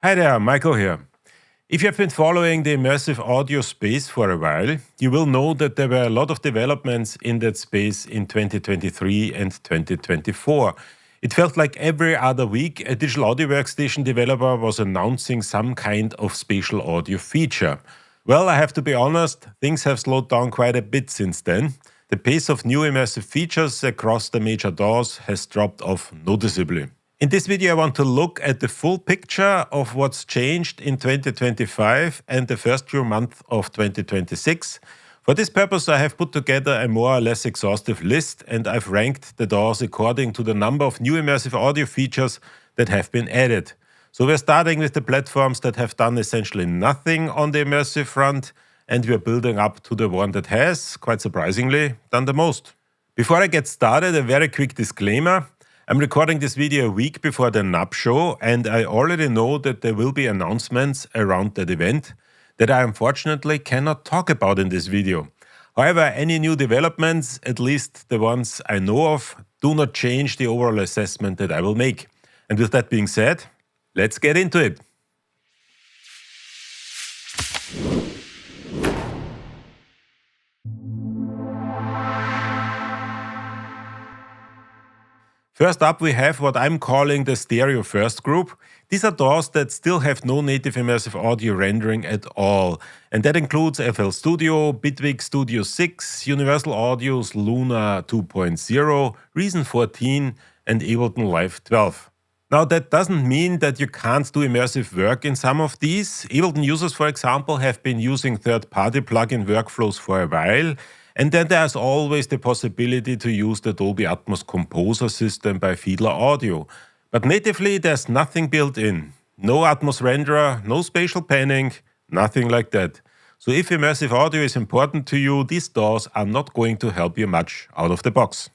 Hi there, Michael here. If you have been following the immersive audio space for a while, you will know that there were a lot of developments in that space in 2023 and 2024. It felt like every other week a digital audio workstation developer was announcing some kind of spatial audio feature. Well, I have to be honest, things have slowed down quite a bit since then. The pace of new immersive features across the major DAWs has dropped off noticeably. In this video, I want to look at the full picture of what's changed in 2025 and the first few months of 2026. For this purpose, I have put together a more or less exhaustive list, and I've ranked the DAWs according to the number of new immersive audio features that have been added. So we're starting with the platforms that have done essentially nothing on the immersive front, and we're building up to the one that has, quite surprisingly, done the most. Before I get started, a very quick disclaimer. I'm recording this video a week before the NAB show, and I already know that there will be announcements around that event that I unfortunately cannot talk about in this video. However, any new developments, at least the ones I know of, do not change the overall assessment that I will make. And with that being said, let's get into it. First up, we have what I'm calling the Stereo First group. These are DAWs that still have no native immersive audio rendering at all. And that includes FL Studio, Bitwig Studio 6, Universal Audio's Luna 2.0, Reason 14, and Ableton Live 12. Now, that doesn't mean that you can't do immersive work in some of these. Ableton users, for example, have been using third-party plugin workflows for a while. And then there's always the possibility to use the Dolby Atmos Composer system by Fiedler Audio. But natively, there's nothing built in. No Atmos renderer, no spatial panning, nothing like that. So if immersive audio is important to you, these DAWs are not going to help you much out of the box.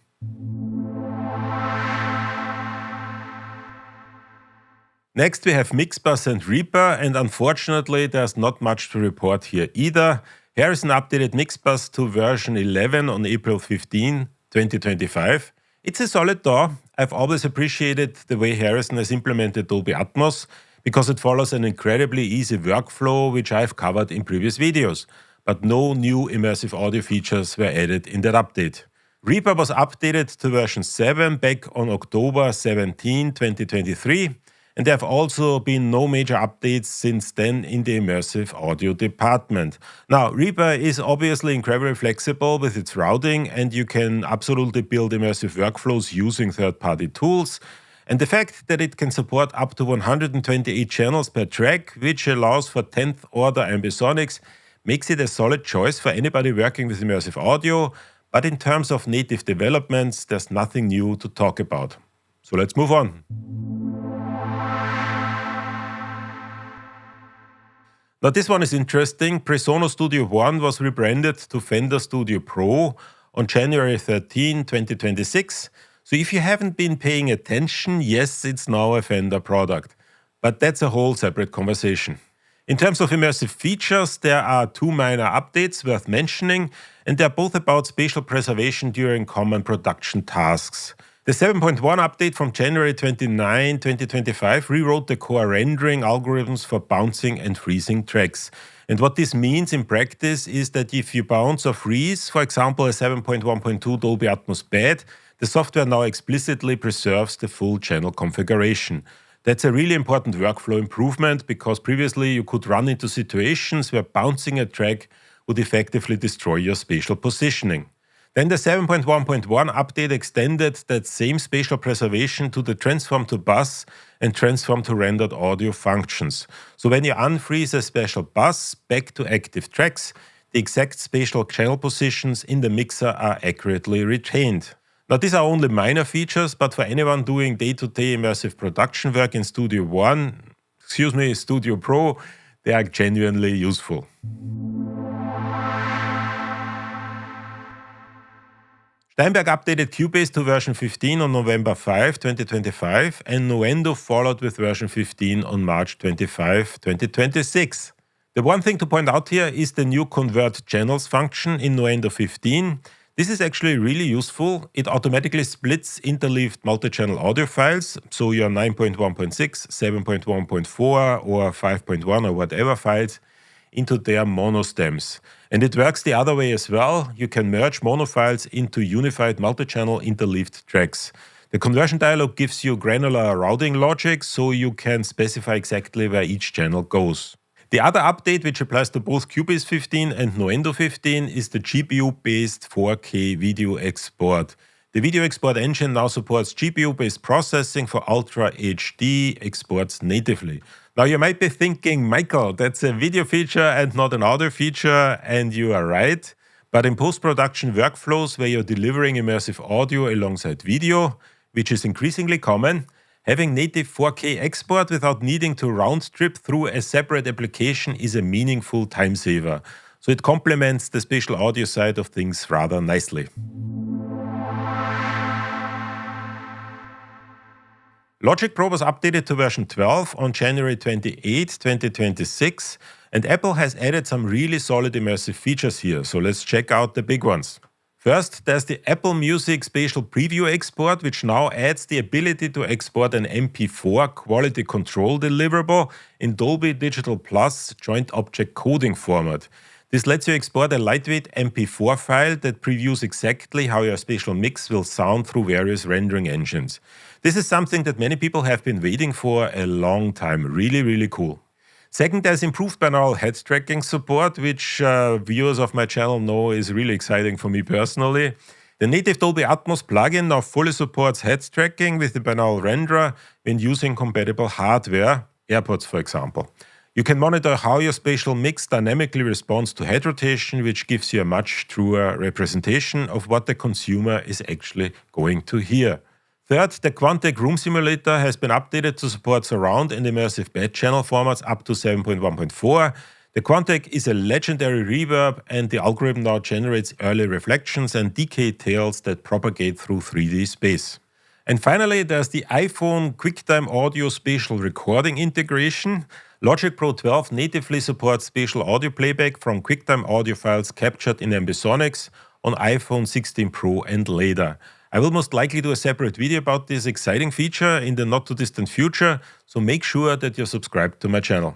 Next, we have Mixbus and Reaper, and unfortunately, there's not much to report here either. Harrison updated Mixbus to version 11 on April 15, 2025. It's a solid DAW. I've always appreciated the way Harrison has implemented Dolby Atmos because it follows an incredibly easy workflow which I've covered in previous videos. But no new immersive audio features were added in that update. Reaper was updated to version 7 back on October 17, 2023. And there have also been no major updates since then in the immersive audio department. Now, Reaper is obviously incredibly flexible with its routing, and you can absolutely build immersive workflows using third-party tools. And the fact that it can support up to 128 channels per track, which allows for 10th order ambisonics, makes it a solid choice for anybody working with immersive audio. But in terms of native developments, there's nothing new to talk about. So let's move on. Now this one is interesting. Presonus Studio One was rebranded to Fender Studio Pro on January 13, 2026. So if you haven't been paying attention, yes, it's now a Fender product. But that's a whole separate conversation. In terms of immersive features, there are two minor updates worth mentioning, and they're both about spatial preservation during common production tasks. The 7.1 update from January 29, 2025 rewrote the core rendering algorithms for bouncing and freezing tracks. And what this means in practice is that if you bounce or freeze, for example, a 7.1.2 Dolby Atmos bed, the software now explicitly preserves the full channel configuration. That's a really important workflow improvement because previously you could run into situations where bouncing a track would effectively destroy your spatial positioning. Then the 7.1.1 update extended that same spatial preservation to the transform to bus and transform to rendered audio functions. So when you unfreeze a special bus back to active tracks, the exact spatial channel positions in the mixer are accurately retained. Now these are only minor features, but for anyone doing day-to-day immersive production work in Studio Pro, they are genuinely useful. Steinberg updated Cubase to version 15 on November 5, 2025, and Nuendo followed with version 15 on March 25, 2026. The one thing to point out here is the new Convert Channels function in Nuendo 15. This is actually really useful. It automatically splits interleaved multi-channel audio files, so your 9.1.6, 7.1.4 or 5.1 or whatever files, into their mono stems. And it works the other way as well. You can merge mono files into unified multi-channel interleaved tracks. The conversion dialog gives you granular routing logic, so you can specify exactly where each channel goes. The other update, which applies to both Cubase 15 and Nuendo 15, is the GPU-based 4K video export. The video export engine now supports GPU-based processing for Ultra HD exports natively. Now you might be thinking, Michael, that's a video feature and not an audio feature, and you are right. But in post-production workflows where you're delivering immersive audio alongside video, which is increasingly common, having native 4K export without needing to round trip through a separate application is a meaningful time saver. So it complements the spatial audio side of things rather nicely. Logic Pro was updated to version 12 on January 28, 2026, and Apple has added some really solid immersive features here, so let's check out the big ones. First, there's the Apple Music Spatial Preview Export, which now adds the ability to export an MP4 quality control deliverable in Dolby Digital Plus joint object coding format. This lets you export a lightweight MP4 file that previews exactly how your spatial mix will sound through various rendering engines. This is something that many people have been waiting for a long time. Really, really cool. Second, there's improved binaural head tracking support, which viewers of my channel know is really exciting for me personally. The native Dolby Atmos plugin now fully supports head tracking with the binaural renderer when using compatible hardware, AirPods for example. You can monitor how your spatial mix dynamically responds to head rotation, which gives you a much truer representation of what the consumer is actually going to hear. Third, the Quantec Room Simulator has been updated to support surround and immersive bed channel formats up to 7.1.4. The Quantec is a legendary reverb, and the algorithm now generates early reflections and decay tails that propagate through 3D space. And finally, there's the iPhone QuickTime Audio Spatial Recording integration. Logic Pro 12 natively supports spatial audio playback from QuickTime audio files captured in Ambisonics on iPhone 16 Pro and later. I will most likely do a separate video about this exciting feature in the not-too-distant future, so make sure that you're subscribed to my channel.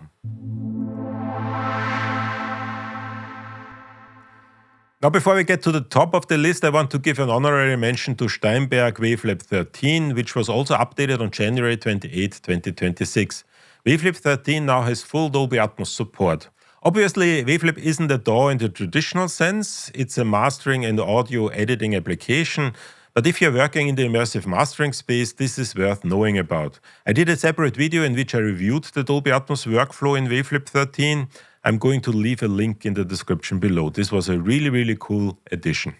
Now, before we get to the top of the list, I want to give an honorary mention to Steinberg Wavelab 13, which was also updated on January 28, 2026. Wavelab 13 now has full Dolby Atmos support. Obviously, Wavelab isn't a DAW in the traditional sense. It's a mastering and audio editing application. But if you're working in the immersive mastering space, this is worth knowing about. I did a separate video in which I reviewed the Dolby Atmos workflow in Wavelab 13. I'm going to leave a link in the description below. This was a really, really cool addition.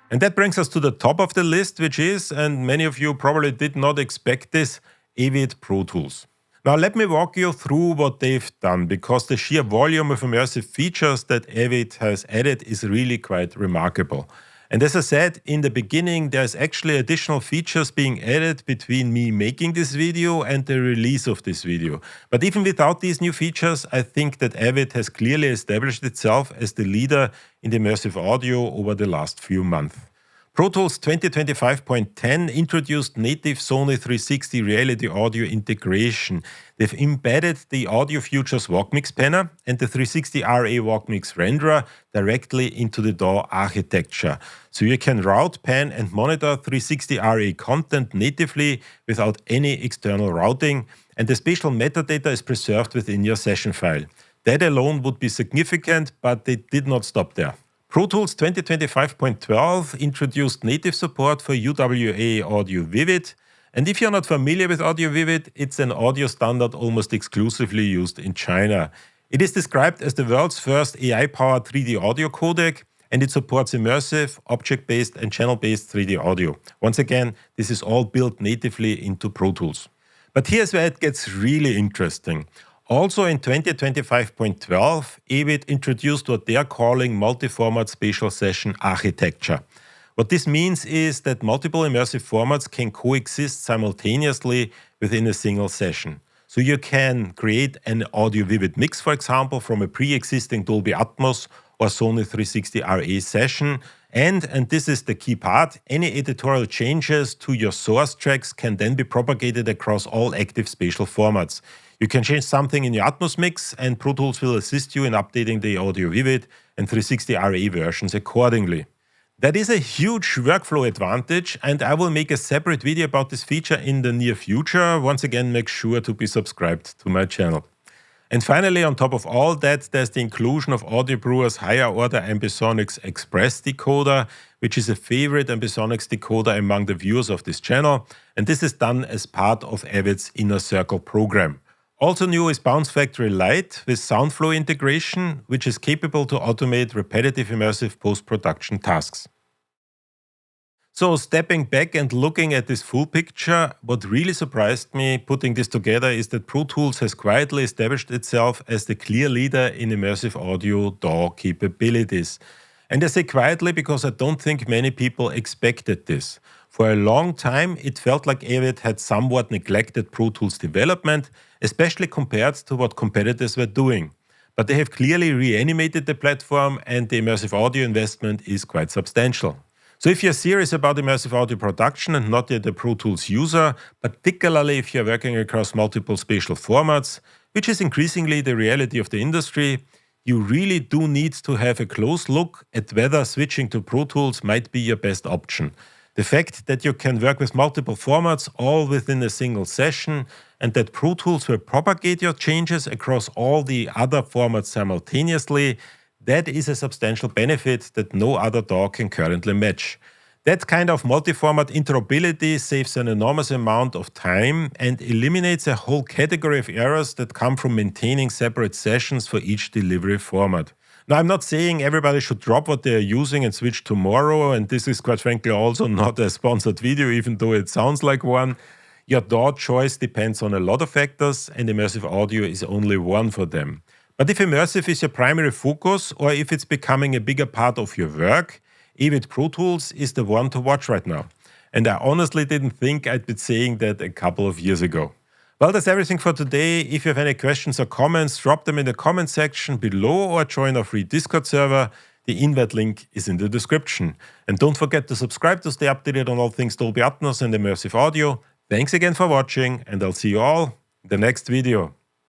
And that brings us to the top of the list, which is, and many of you probably did not expect this, Avid Pro Tools. Now let me walk you through what they've done, because the sheer volume of immersive features that Avid has added is really quite remarkable. And as I said in the beginning, there's actually additional features being added between me making this video and the release of this video. But even without these new features, I think that Avid has clearly established itself as the leader in immersive audio over the last few months. Pro Tools 2025.10 introduced native Sony 360 reality audio integration. They've embedded the Audio Futures Walkmix Panner and the 360 RA Walkmix renderer directly into the DAW architecture. So you can route, pan and monitor 360 RA content natively without any external routing, and the spatial metadata is preserved within your session file. That alone would be significant, but they did not stop there. Pro Tools 2025.12 introduced native support for UWA Audio Vivid. And if you're not familiar with Audio Vivid, it's an audio standard almost exclusively used in China. It is described as the world's first AI-powered 3D audio codec, and it supports immersive, object-based and channel-based 3D audio. Once again, this is all built natively into Pro Tools. But here's where it gets really interesting. Also in 2025.12, Avid introduced what they are calling multi-format spatial session architecture. What this means is that multiple immersive formats can coexist simultaneously within a single session. So you can create an audio vivid mix, for example, from a pre-existing Dolby Atmos or Sony 360 RA session. And this is the key part, any editorial changes to your source tracks can then be propagated across all active spatial formats. You can change something in your Atmos mix, and Pro Tools will assist you in updating the Audio Vivid and 360 RA versions accordingly. That is a huge workflow advantage, and I will make a separate video about this feature in the near future. Once again, make sure to be subscribed to my channel. And finally, on top of all that, there's the inclusion of Audio Brewer's higher order Ambisonics Express decoder, which is a favorite Ambisonics decoder among the viewers of this channel. And this is done as part of Avid's Inner Circle program. Also new is Bounce Factory Lite with SoundFlow integration, which is capable to automate repetitive immersive post-production tasks. So stepping back and looking at this full picture, what really surprised me putting this together is that Pro Tools has quietly established itself as the clear leader in immersive audio DAW capabilities. And I say quietly because I don't think many people expected this. For a long time, it felt like Avid had somewhat neglected Pro Tools development, especially compared to what competitors were doing. But they have clearly reanimated the platform, and the immersive audio investment is quite substantial. So if you're serious about immersive audio production and not yet a Pro Tools user, particularly if you're working across multiple spatial formats, which is increasingly the reality of the industry, you really do need to have a close look at whether switching to Pro Tools might be your best option. The fact that you can work with multiple formats all within a single session, and that Pro Tools will propagate your changes across all the other formats simultaneously, that is a substantial benefit that no other DAW can currently match. That kind of multi-format interoperability saves an enormous amount of time and eliminates a whole category of errors that come from maintaining separate sessions for each delivery format. Now, I'm not saying everybody should drop what they're using and switch tomorrow, and this is quite frankly also not a sponsored video, even though it sounds like one. Your DAW choice depends on a lot of factors, and immersive audio is only one for them. But if immersive is your primary focus, or if it's becoming a bigger part of your work, Avid Pro Tools is the one to watch right now. And I honestly didn't think I'd be saying that a couple of years ago. Well, that's everything for today. If you have any questions or comments, drop them in the comment section below or join our free Discord server. The invite link is in the description. And don't forget to subscribe to stay updated on all things Dolby Atmos and immersive audio. Thanks again for watching, and I'll see you all in the next video.